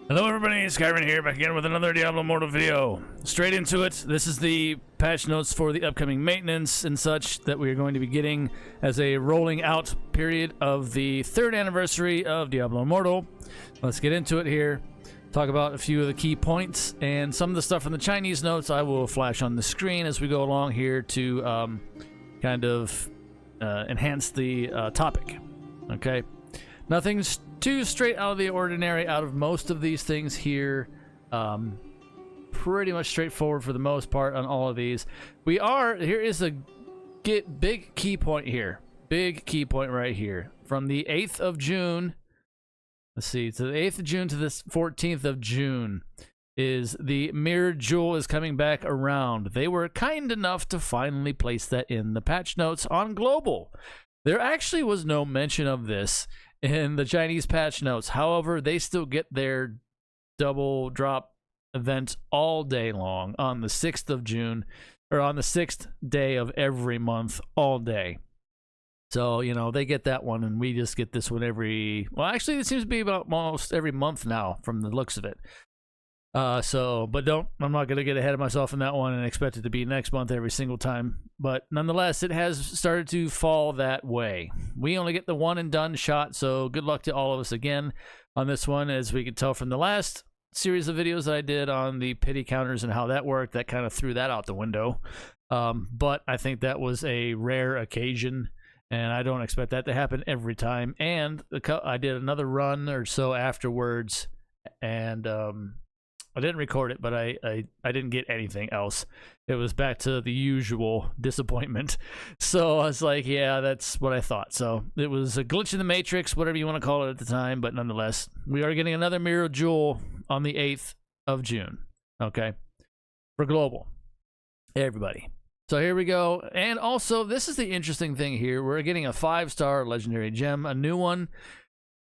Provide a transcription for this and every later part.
Hello everybody, Skyrim here, back again with another Diablo Immortal video. Straight into it, this is the patch notes for the upcoming maintenance and such that we are going to be getting as a rolling out period of the 3rd anniversary of Diablo Immortal. Let's get into it here, talk about a few of the key points, and some of the stuff from the Chinese notes I will flash on the screen as we go along here to kind of enhance the topic. Okay, nothing's too straight out of the ordinary out of most of these things here. Pretty much straightforward for the most part on all of these. Here is a big key point here. Big key point right here. From the 8th of June, let's see, to the 8th of June to the 14th of June is the Mirrored Jewel is coming back around. They were kind enough to finally place that in the patch notes on global. There actually was no mention of this in the Chinese patch notes. However, they still get their double drop event all day long on the 6th of June, or on the 6th day of every month, all day. So, you know, they get that one, and we just get this one well, actually, it seems to be about almost every month now from the looks of it. I'm not going to get ahead of myself in that one and expect it to be next month every single time. But nonetheless, it has started to fall that way. We only get the one and done shot, so good luck to all of us again on this one. As we can tell from the last series of videos that I did on the pity counters and how that worked, that kind of threw that out the window. But I think that was a rare occasion, and I don't expect that to happen every time. And I did another run or so afterwards, and I didn't record it, but I didn't get anything else. It was back to the usual disappointment. So I was like, yeah, that's what I thought. So it was a glitch in the matrix, whatever you want to call it at the time, but nonetheless, we are getting another Mirrored Jewel on the 8th of June, okay, for global, everybody. So here we go. And also, this is the interesting thing here. We're getting a 5-star legendary gem, a new one.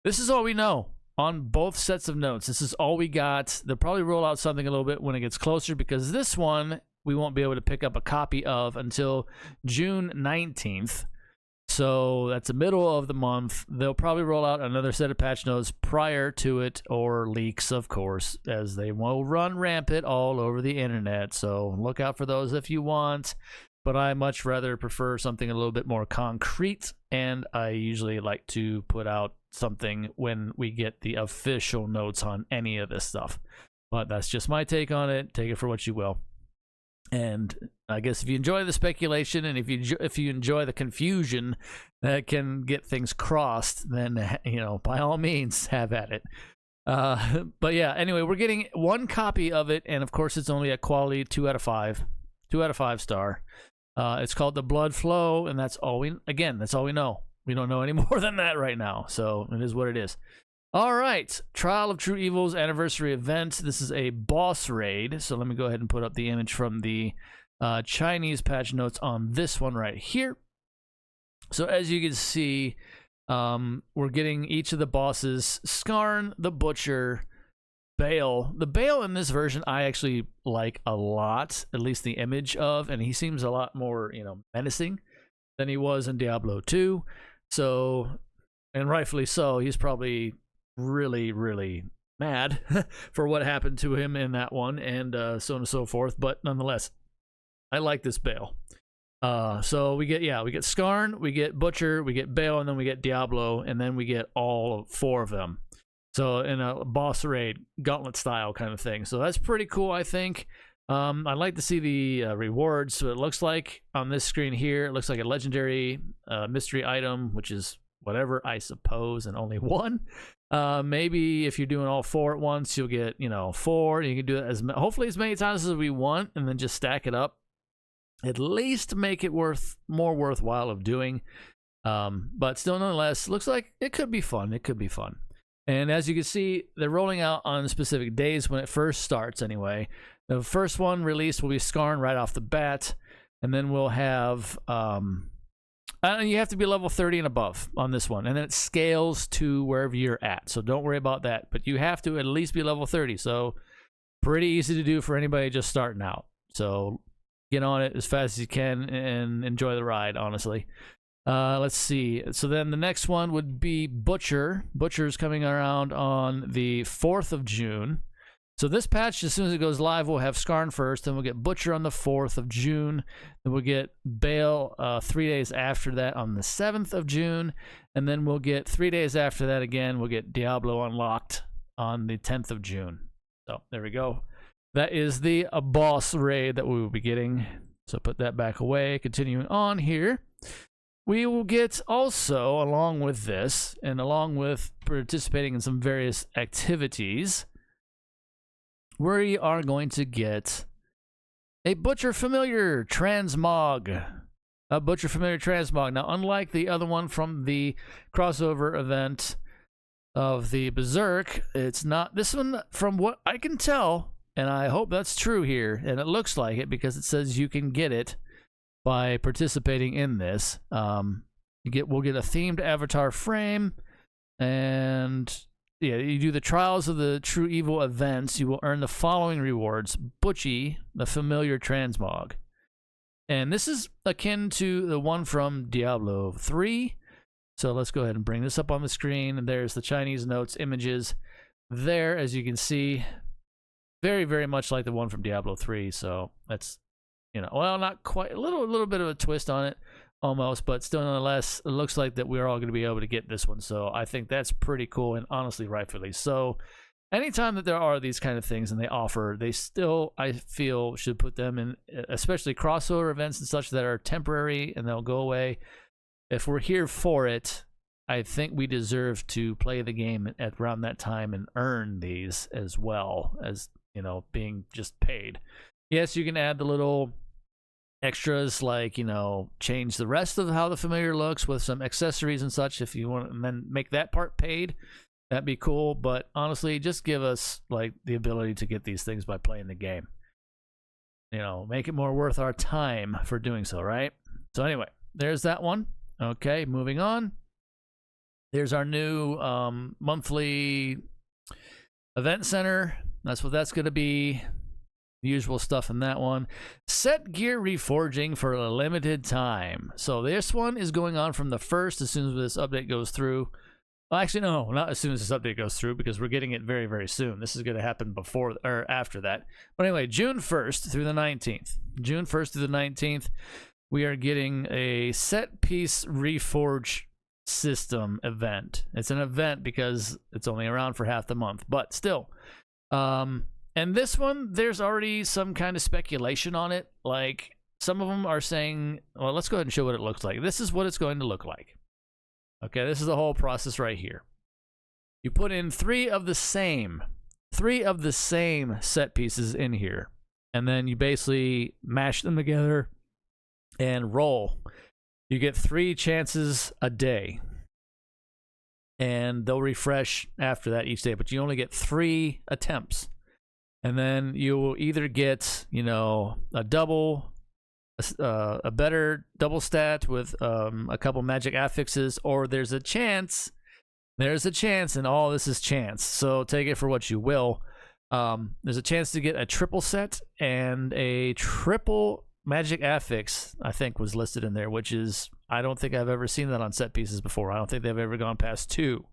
This is all we know on both sets of notes. This is all we got. They'll probably roll out something a little bit when it gets closer, because this one we won't be able to pick up a copy of until June 19th. So that's the middle of the month. They'll probably roll out another set of patch notes prior to it, or leaks, of course, as they will run rampant all over the internet. So look out for those if you want. But I much rather prefer something a little bit more concrete, and I usually like to put out something when we get the official notes on any of this stuff. But that's just my take on it. Take it for what you will. And I guess if you enjoy the speculation, and if you enjoy the confusion that can get things crossed, then, you know, by all means, have at it. But yeah, anyway, we're getting one copy of it, and of course it's only a quality 2 out of 5. 2 out of 5 star. It's called the Blood Flow, and that's all we know. We don't know any more than that right now, so it is what it is. All right, Trial of True Evil's anniversary event. This is a boss raid, so let me go ahead and put up the image from the Chinese patch notes on this one right here. So as you can see, we're getting each of the bosses: Skarn, the Butcher, Bale. The Bale in this version I actually like a lot, at least the image of, and he seems a lot more, you know, menacing than he was in Diablo 2. So, and rightfully so, he's probably really, really mad for what happened to him in that one, and so on and so forth. But nonetheless, I like this Bale. So we get Skarn, we get Butcher, we get Bale, and then we get Diablo, and then we get all 4 of them. So in a boss raid, gauntlet style kind of thing. So that's pretty cool, I think. I'd like to see the rewards. So it looks like on this screen here, it looks like a legendary mystery item, which is whatever, I suppose, and only 1. Maybe if you're doing all 4 at once, you'll get, you know, 4. You can do it hopefully as many times as we want, and then just stack it up. At least make it more worthwhile of doing. But still, nonetheless, looks like it could be fun. It could be fun. And as you can see, they're rolling out on specific days when it first starts anyway. The first one released will be Skarn right off the bat. And then we'll have... you have to be level 30 and above on this one. And then it scales to wherever you're at. So don't worry about that. But you have to at least be level 30. So pretty easy to do for anybody just starting out. So get on it as fast as you can and enjoy the ride, honestly. Let's see. So then the next one would be Butcher. Butcher's coming around on the 4th of June. So this patch, as soon as it goes live, we'll have Skarn first, then we'll get Butcher on the 4th of June, then we'll get Bale 3 days after that on the 7th of June, and then we'll get 3 days after that again, we'll get Diablo unlocked on the 10th of June. So there we go. That is the boss raid that we will be getting. So put that back away. Continuing on here, we will get also, along with this, and along with participating in some various activities, we are going to get a Butcher Familiar Transmog. A Butcher Familiar Transmog. Now, unlike the other one from the crossover event of the Berserk, it's not this one, from what I can tell, and I hope that's true here, and it looks like it because it says you can get it by participating in this. We'll get a themed avatar frame, and yeah, you do the Trials of the True Evil events. You will earn the following rewards: Butchie, the Familiar Transmog, and this is akin to the one from Diablo 3. So let's go ahead and bring this up on the screen, and there's the Chinese notes images there, as you can see. Very, very much like the one from Diablo 3. So that's, well, not quite, a little bit of a twist on it, almost, but still, nonetheless, it looks like that we're all going to be able to get this one. So I think that's pretty cool, and honestly, rightfully so. Anytime that there are these kind of things and they offer, they still, I feel, should put them in, especially crossover events and such that are temporary and they'll go away. If we're here for it, I think we deserve to play the game at around that time and earn these as well as, being just paid. Yes, you can add the little extras like, change the rest of how the familiar looks with some accessories and such if you want, and then make that part paid. That'd be cool, but honestly, just give us like the ability to get these things by playing the game. Make it more worth our time for doing so, right? So anyway, there's that one. Okay, moving on. There's our new monthly event center. That's what that's going to be. The usual stuff in that one. Set gear reforging for a limited time. So this one is going on from the 1st as soon as this update goes through. Well, actually, no, not as soon as this update goes through, because we're getting it very, very soon. This is going to happen before or after that. But anyway, June 1st through the 19th. June 1st through the 19th, we are getting a set piece reforge system event. It's an event because it's only around for half the month, but still. And this one, there's already some kind of speculation on it. Like, some of them are saying, well, let's go ahead and show what it looks like. This is what it's going to look like. Okay, this is the whole process right here. You put in three of the same set pieces in here, and then you basically mash them together and roll. You get 3 chances a day, and they'll refresh after that each day, but you only get 3 attempts. And then you will either get, a better double stat with a couple magic affixes, or there's a chance, and all this is chance, so take it for what you will. There's a chance to get a triple set, and a triple magic affix, I think, was listed in there, which is, I don't think I've ever seen that on set pieces before. I don't think they've ever gone past 2.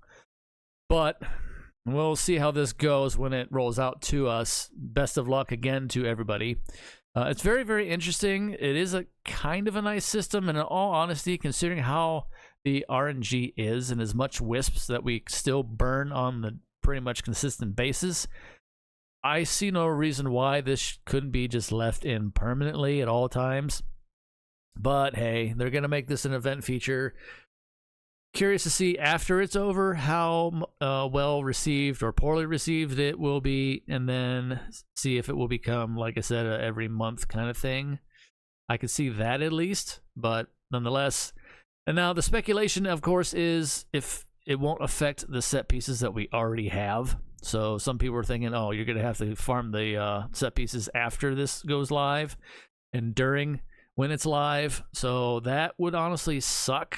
But we'll see how this goes when it rolls out to us. Best of luck again to everybody. It's very, very interesting. It is a kind of a nice system, and in all honesty, considering how the RNG is and as much wisps that we still burn on the pretty much consistent basis, I see no reason why this couldn't be just left in permanently at all times. But hey, they're going to make this an event feature. Curious to see after it's over how well received or poorly received it will be, and then see if it will become, like I said, a every month kind of thing. I could see that at least, but nonetheless. And now the speculation, of course, is if it won't affect the set pieces that we already have. So some people are thinking, oh, you're going to have to farm the set pieces after this goes live and during when it's live. So that would honestly suck.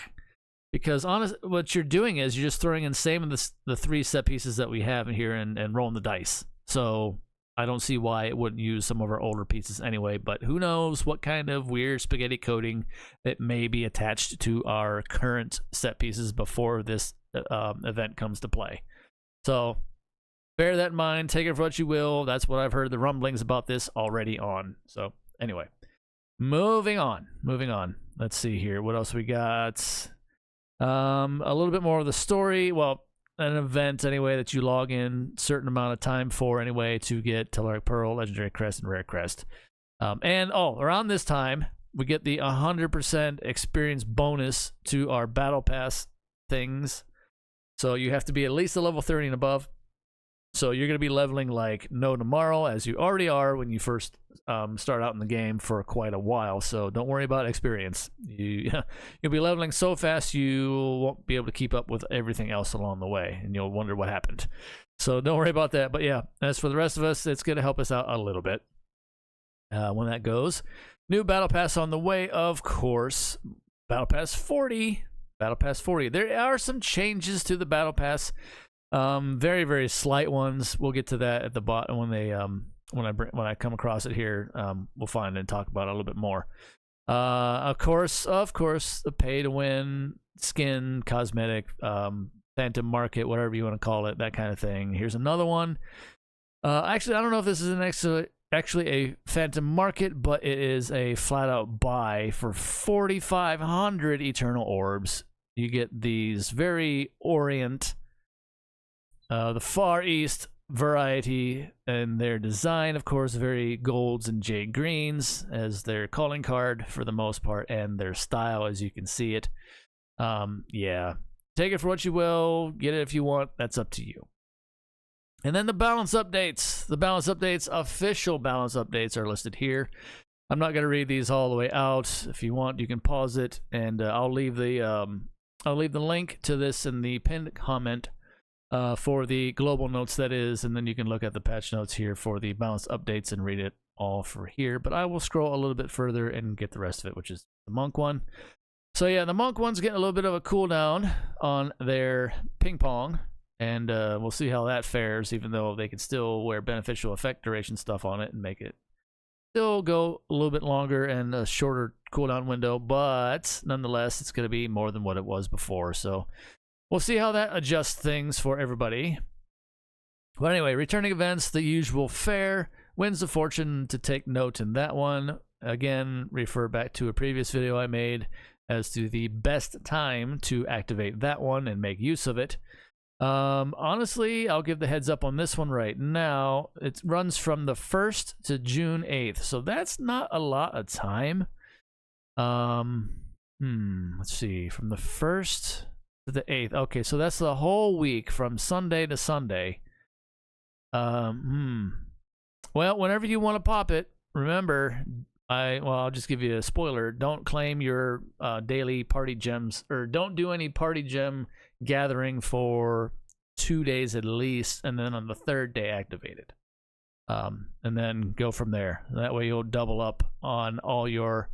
Because what you're doing is you're just throwing in same of the 3 set pieces that we have in here and rolling the dice. So I don't see why it wouldn't use some of our older pieces anyway, but who knows what kind of weird spaghetti coating that may be attached to our current set pieces before this event comes to play. So bear that in mind, take it for what you will. That's what I've heard the rumblings about this already on. So anyway, moving on. Let's see here. What else we got? A little bit more of the story. Well, an event anyway that you log in certain amount of time for anyway to get Telluric Pearl, Legendary Crest, and Rare Crest. Around this time, we get the 100% experience bonus to our Battle Pass things. So you have to be at least a level 30 and above. So you're going to be leveling like no tomorrow, as you already are when you first start out in the game for quite a while. So don't worry about experience. You'll be leveling so fast you won't be able to keep up with everything else along the way, and you'll wonder what happened. So don't worry about that. But yeah, as for the rest of us, it's going to help us out a little bit when that goes. New Battle Pass on the way, of course. Battle Pass 40. Battle Pass 40. There are some changes to the Battle Pass. Very, very slight ones. We'll get to that at the bottom when they when I come across it here. We'll find and talk about it a little bit more. Of course, the pay to win skin, cosmetic, phantom market, whatever you want to call it, that kind of thing. Here's another one. Actually, I don't know if this is actually a phantom market, but it is a flat out buy for 4,500 eternal orbs. You get these very Orient. The Far East variety and their design, of course, very golds and jade greens as their calling card for the most part, and their style as you can see it. Yeah, take it for what you will, get it if you want, that's up to you. And then the balance updates. The balance updates, official balance updates are listed here. I'm not going to read these all the way out. If you want, you can pause it, and I'll leave the link to this in the pinned comment. For the global notes, that is, and then you can look at the patch notes here for the balance updates and read it all for here. But I will scroll a little bit further and get the rest of it, which is the monk one. So yeah, the monk one's getting a little bit of a cooldown on their ping pong, and we'll see how that fares, even though they can still wear beneficial effect duration stuff on it and make it still go a little bit longer and a shorter cooldown window, but nonetheless, it's going to be more than what it was before. So we'll see how that adjusts things for everybody. But anyway, returning events, the usual fare. Winds of Fortune, to take note in that one. Again, refer back to a previous video I made as to the best time to activate that one and make use of it. Honestly, I'll give the heads up on this one right now. It runs from the 1st to June 8th, so that's not a lot of time. Let's see, from the 1st to the 8th. Okay, so that's the whole week from Sunday to Sunday. Well, whenever you want to pop it, remember, I'll just give you a spoiler. Don't claim your daily party gems, or don't do any party gem gathering for 2 days at least, and then on the 3rd day activate it. And then go from there. That way you'll double up on all your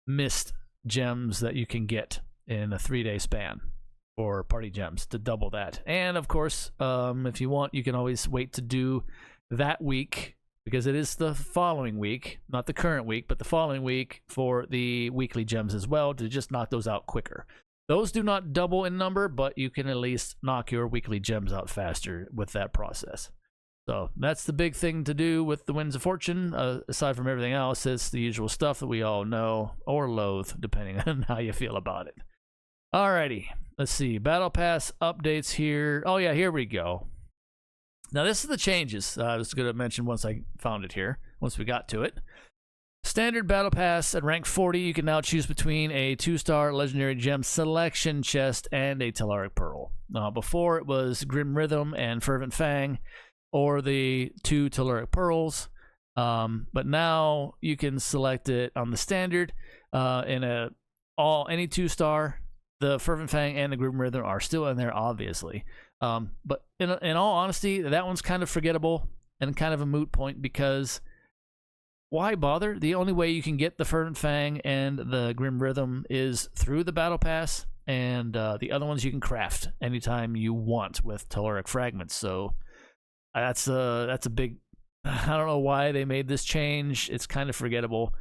missed gems that you can get in a 3-day span. For party gems to double that. And of course, if you want, you can always wait to do that week, because it is the following week, not the current week, but the following week for the weekly gems as well, to just knock those out quicker. Those do not double in number, but you can at least knock your weekly gems out faster with that process. So that's the big thing to do with the Winds of Fortune. Aside from everything else, it's the usual stuff that we all know or loathe, depending on how you feel about it. Alrighty, let's see. Battle Pass updates here. Oh yeah, here we go. Now this is the changes I was going to mention once I found it here, once we got to it. Standard Battle Pass at rank 40, you can now choose between a 2-star Legendary Gem Selection Chest and a Telluric Pearl. Before it was Grim Rhythm and Fervent Fang, or the 2 Telluric Pearls. But now you can select it on the Standard in any 2-star. The Fervent Fang and the Grim Rhythm are still in there, obviously. But in all honesty, that one's kind of forgettable and kind of a moot point, because why bother? The only way you can get the Fervent Fang and the Grim Rhythm is through the Battle Pass, and the other ones you can craft anytime you want with Telluric Fragments. So that's a big I don't know why they made this change. It's kind of forgettable.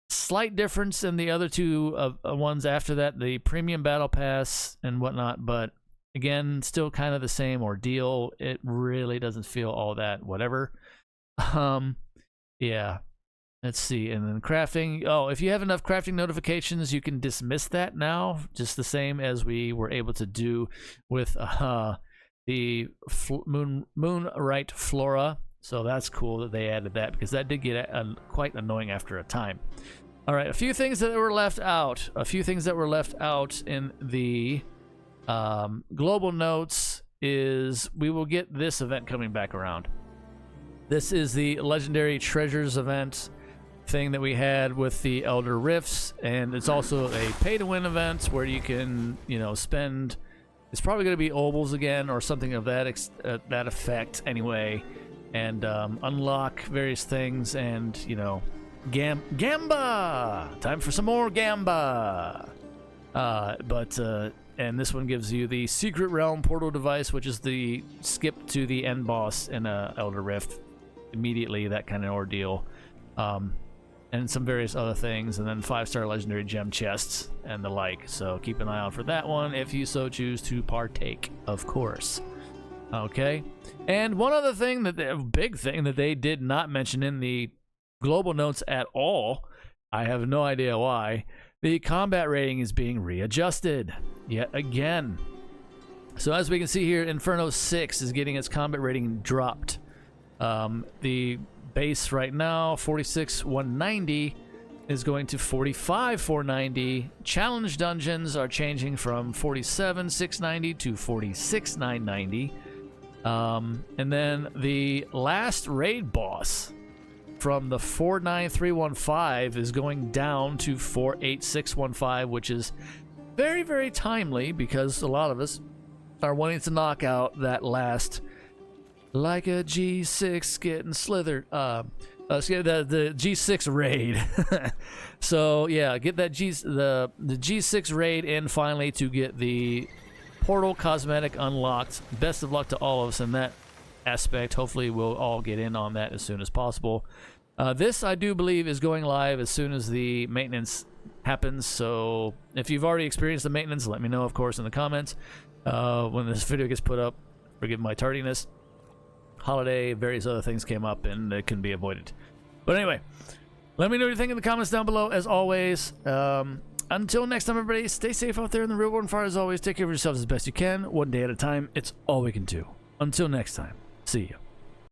Slight difference in the other two ones after that, the premium battle pass and whatnot, but again, still kind of the same ordeal. It really doesn't feel all that whatever. Yeah. Let's see, and then crafting. Oh, if you have enough crafting notifications, you can dismiss that now, just the same as we were able to do with the Moonrite Flora. So that's cool that they added that, because that did get quite annoying after a time. All right, a few things that were left out. A few things that were left out in the global notes is we will get this event coming back around. This is the Legendary Treasures event thing that we had with the Elder Rifts, and it's also a pay-to-win event where you can, you know, spend. It's probably going to be obols again or something of that that effect anyway, and unlock various things, and you know, Gamba. Time for some more Gamba. And this one gives you the Secret Realm portal device, which is the skip to the end boss in Elder Rift immediately, that kind of ordeal. And some various other things, and then 5-star legendary gem chests and the like. So keep an eye out for that one if you so choose to partake, of course. Okay. And one other thing, big thing that they did not mention in the global notes at all, I have no idea why, the combat rating is being readjusted yet again. So as we can see here, Inferno 6 is getting its combat rating dropped. The base right now, 46,190, is going to 45,490. Challenge dungeons are changing from 47,690 to 46,990. And then the last raid boss from the 49315 is going down to 48615, which is very, very timely, because a lot of us are wanting to knock out that last, like a G6 getting slithered. The G6 raid. So yeah, get that the G6 raid in finally to get the portal cosmetic unlocked. Best of luck to all of us in that aspect. Hopefully we'll all get in on that as soon as possible. This, I do believe, is going live as soon as the maintenance happens. So if you've already experienced the maintenance, let me know, of course, in the comments when this video gets put up. Forgive my tardiness. Holiday, various other things came up, and it couldn't be avoided. But anyway, let me know what you think in the comments down below, as always. Until next time, everybody, stay safe out there in the real world, and fire as always. Take care of yourselves as best you can, one day at a time. It's all we can do. Until next time, see you.